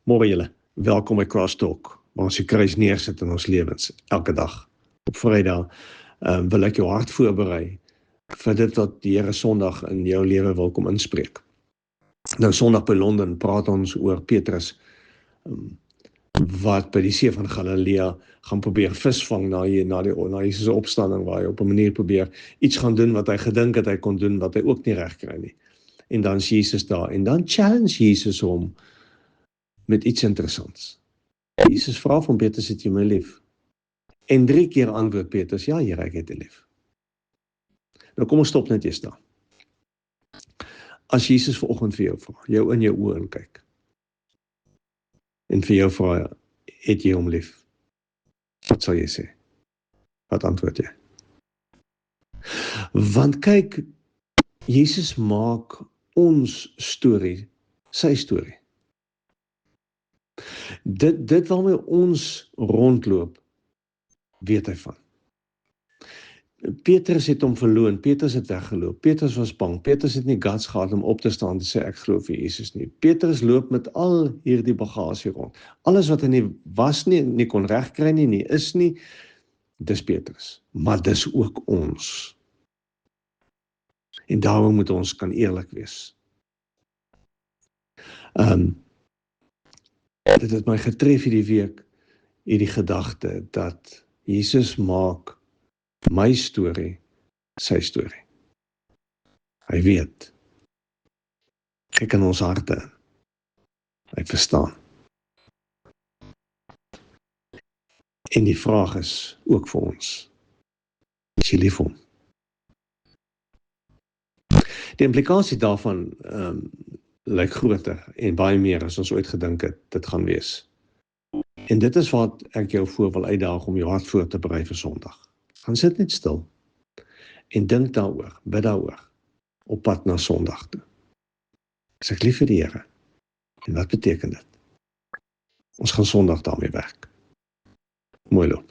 Môre julle, welkom by Crosstalk, waar ons die kruis neersit in ons lewens, elke dag. Op Vrydag wil ek jou hart voorberei vir dit wat die Here Sondag in jou lewe wil kom inspreek. Nou Sondag by Londen praat ons oor Petrus, wat by die see van Galilea gaan probeer visvang na Jesus' opstanding, waar hy op 'n manier probeer iets gaan doen wat hy gedink het hy kon doen, wat hy ook nie reg kry nie. En dan is Jesus daar, en dan challenge Jesus hom met iets interessants. Jesus vra van Petrus, het jy my lief? En 3 keer antwoord Petrus, ja Here, ek het jou lief. Nou kom ons stop net eers daar. As Jesus vanoggend vir jou vra, jou in jou oë inkyk, en vir jou vra, het jy hom lief? Wat sal jy sê? Wat antwoord jy? Want kyk, Jesus maak ons storie, sy storie. Dit waarmee ons rondloop, weet hy van. Petrus het hom verloon, Petrus het weggeloop, Petrus was bang, Petrus het nie guts gehad om op te staan en te sê, ek glo vir Jesus nie. Petrus loop met al hierdie bagasie rond. Alles wat hy nie was nie kon regkry nie is nie, dis Petrus. Maar dis ook ons. En daarom moet ons kan eerlik wees. Dit het my getref hierdie week, hierdie gedagte, dat Jesus maak my storie, sy storie. Hy weet. Kyk in ons harte in. Hy verstaan. En die vraag is ook vir ons, is jy lief vir hom? Die implikasie daarvan lyk groter en baie meer as ons ooit gedink het, dit gaan wees. En dit is wat ek jou voor wil uitdaag om jou hart voor te berei vir Sondag. Gaan sit net stil en dink daaroor, bid daaroor, op pad na Sondag toe. Is ek lief vir die Here? En wat beteken dit? Ons gaan Sondag daarmee werk. Mooi loop.